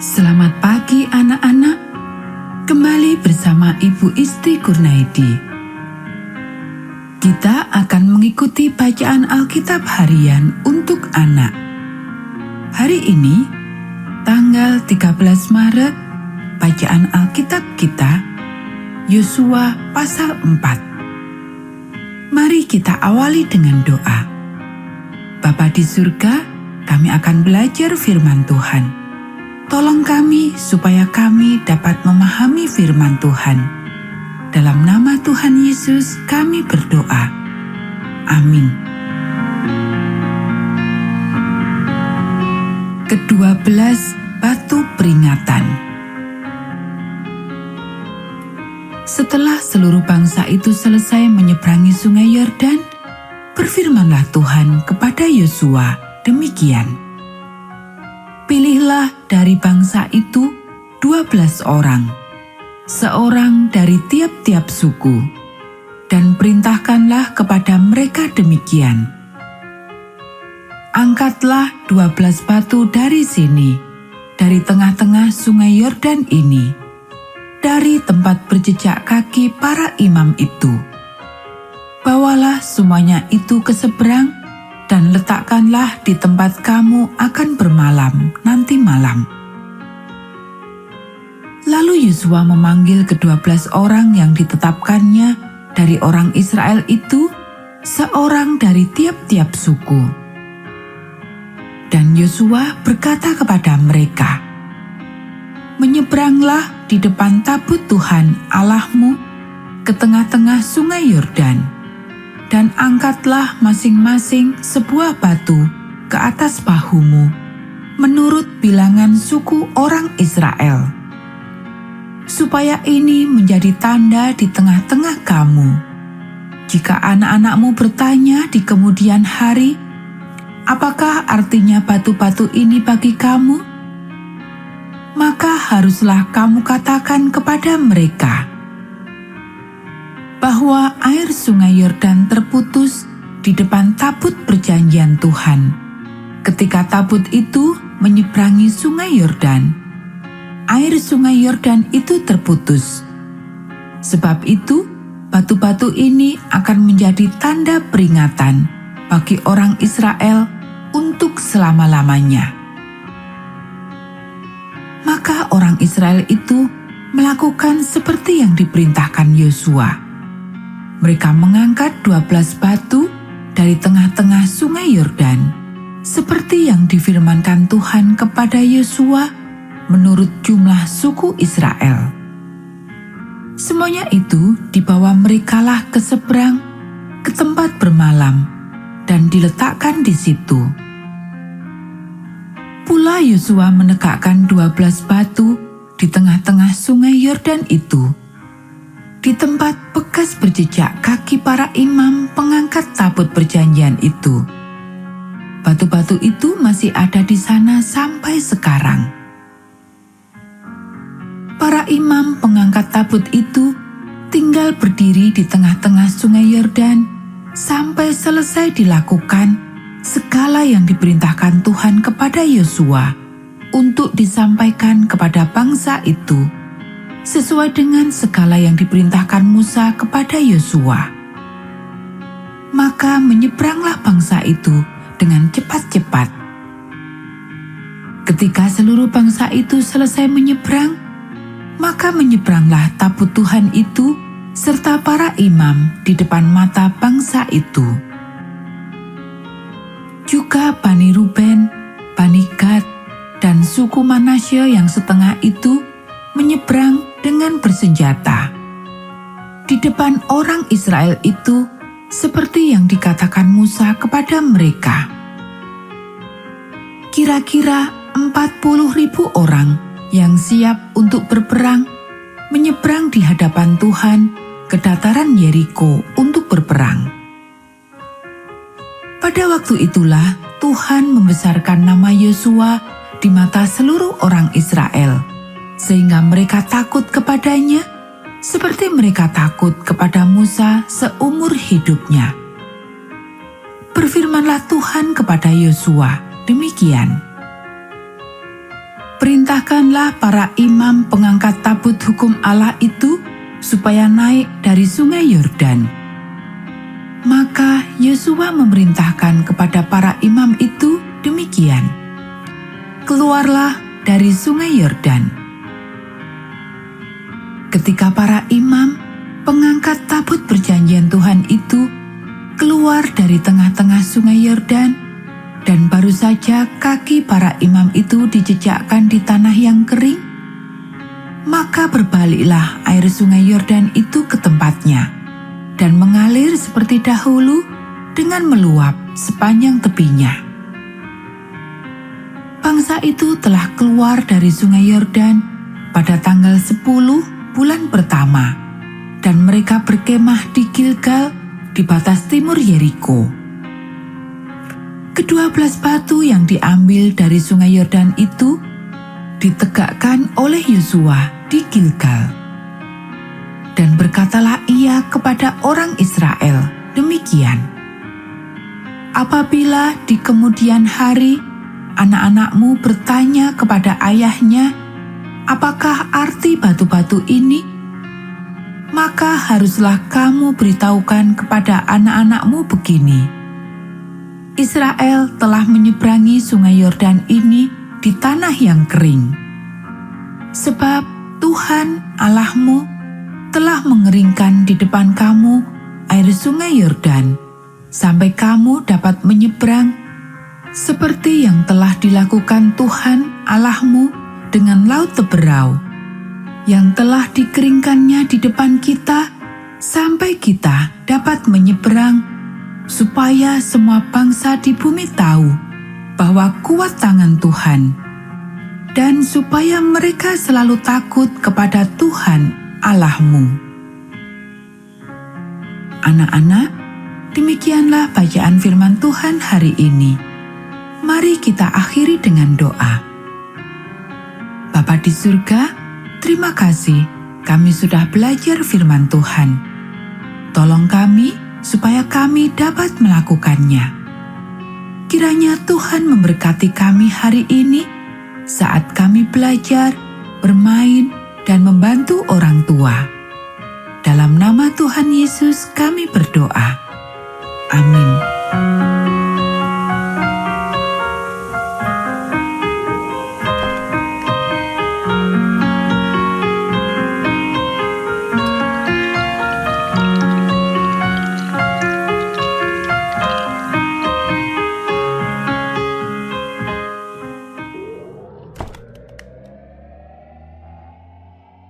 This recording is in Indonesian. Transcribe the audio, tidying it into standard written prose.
Selamat pagi anak-anak, kembali bersama Ibu Isti Kurnaidi. Kita akan mengikuti bacaan Alkitab harian untuk anak. Hari ini, tanggal 13 Maret, bacaan Alkitab kita, Yosua pasal 4. Mari kita awali dengan doa. Bapa di surga, kami akan belajar firman Tuhan. Tolong kami supaya kami dapat memahami firman Tuhan. Dalam nama Tuhan Yesus kami berdoa. Amin. Ke-12 Batu Peringatan. Setelah seluruh bangsa itu selesai menyeberangi sungai Yordan, berfirmanlah Tuhan kepada Yosua demikian. Pilihlah dari bangsa itu 12 orang, seorang dari tiap-tiap suku, dan perintahkanlah kepada mereka demikian. Angkatlah 12 batu dari sini, dari tengah-tengah sungai Yordan ini, dari tempat berjejak kaki para imam itu. Bawalah semuanya itu ke seberang, dan letakkanlah di tempat kamu akan bermalam nanti malam. Lalu Yosua memanggil ke-12 orang yang ditetapkannya dari orang Israel itu, seorang dari tiap-tiap suku. Dan Yosua berkata kepada mereka, "Menyeberanglah di depan tabut Tuhan Allahmu ke tengah-tengah sungai Yordan, dan angkatlah masing-masing sebuah batu ke atas bahumu, menurut bilangan suku orang Israel, supaya ini menjadi tanda di tengah-tengah kamu. Jika anak-anakmu bertanya di kemudian hari, apakah artinya batu-batu ini bagi kamu? Maka haruslah kamu katakan kepada mereka bahwa air sungai Yordan terputus di depan tabut perjanjian Tuhan. Ketika tabut itu menyeberangi sungai Yordan, air sungai Yordan itu terputus. Sebab itu, batu-batu ini akan menjadi tanda peringatan bagi orang Israel untuk selama-lamanya." Maka orang Israel itu melakukan seperti yang diperintahkan Yosua. Mereka mengangkat 12 batu dari tengah-tengah sungai Yordan, seperti yang difirmankan Tuhan kepada Yosua menurut jumlah suku Israel. Semuanya itu dibawa merekalah ke seberang, ke tempat bermalam, dan diletakkan di situ. Pula Yosua menegakkan 12 batu di tengah-tengah sungai Yordan itu, di tempat bekas berjejak kaki para imam pengangkat tabut perjanjian itu. Batu-batu itu masih ada di sana sampai sekarang. Para imam pengangkat tabut itu tinggal berdiri di tengah-tengah sungai Yordan sampai selesai dilakukan segala yang diperintahkan Tuhan kepada Yosua untuk disampaikan kepada bangsa itu, sesuai dengan segala yang diperintahkan Musa kepada Yosua. Maka menyeberanglah bangsa itu dengan cepat-cepat. Ketika seluruh bangsa itu selesai menyeberang, maka menyeberanglah tabut Tuhan itu serta para imam di depan mata bangsa itu. Juga Bani Ruben, Bani Gad, dan suku Manasye yang setengah itu menyeberang dengan bersenjata di depan orang Israel itu, seperti yang dikatakan Musa kepada mereka. Kira-kira 40.000 orang yang siap untuk berperang menyeberang di hadapan Tuhan ke dataran Yeriko untuk berperang. Pada waktu itulah Tuhan membesarkan nama Yosua di mata seluruh orang Israel, sehingga mereka takut kepadanya seperti mereka takut kepada Musa seumur hidupnya. Berfirmanlah Tuhan kepada Yosua demikian, Perintahkanlah para imam pengangkat tabut hukum Allah itu supaya naik dari sungai Yordan. Maka Yosua memerintahkan kepada para imam itu demikian. Keluarlah dari sungai Yordan. Ketika para imam pengangkat tabut perjanjian Tuhan itu keluar dari tengah-tengah sungai Yordan, dan baru saja kaki para imam itu dijejakkan di tanah yang kering, maka berbaliklah air sungai Yordan itu ke tempatnya dan mengalir seperti dahulu dengan meluap sepanjang tepinya. Bangsa itu telah keluar dari sungai Yordan pada tanggal 10 bulan pertama, dan mereka berkemah di Gilgal di batas timur Yeriko. Ke-12 batu yang diambil dari sungai Yordan itu ditegakkan oleh Yosua di Gilgal. Dan berkatalah ia kepada orang Israel demikian: apabila di kemudian hari anak-anakmu bertanya kepada ayahnya, apakah arti batu-batu ini? Maka haruslah kamu beritahukan kepada anak-anakmu begini: Israel telah menyeberangi sungai Yordan ini di tanah yang kering. Sebab Tuhan Allahmu telah mengeringkan di depan kamu air sungai Yordan, sampai kamu dapat menyeberang, seperti yang telah dilakukan Tuhan Allahmu dengan laut Teberau, yang telah dikeringkannya di depan kita, sampai kita dapat menyeberang, supaya semua bangsa di bumi tahu bahwa kuat tangan Tuhan, dan supaya mereka selalu takut kepada Tuhan Allahmu. Anak-anak, demikianlah bacaan firman Tuhan hari ini. Mari kita akhiri dengan doa. Bapa di surga, terima kasih kami sudah belajar firman Tuhan. Tolong kami supaya kami dapat melakukannya. Kiranya Tuhan memberkati kami hari ini saat kami belajar, bermain, dan membantu orang tua. Dalam nama Tuhan Yesus kami berdoa. Amin.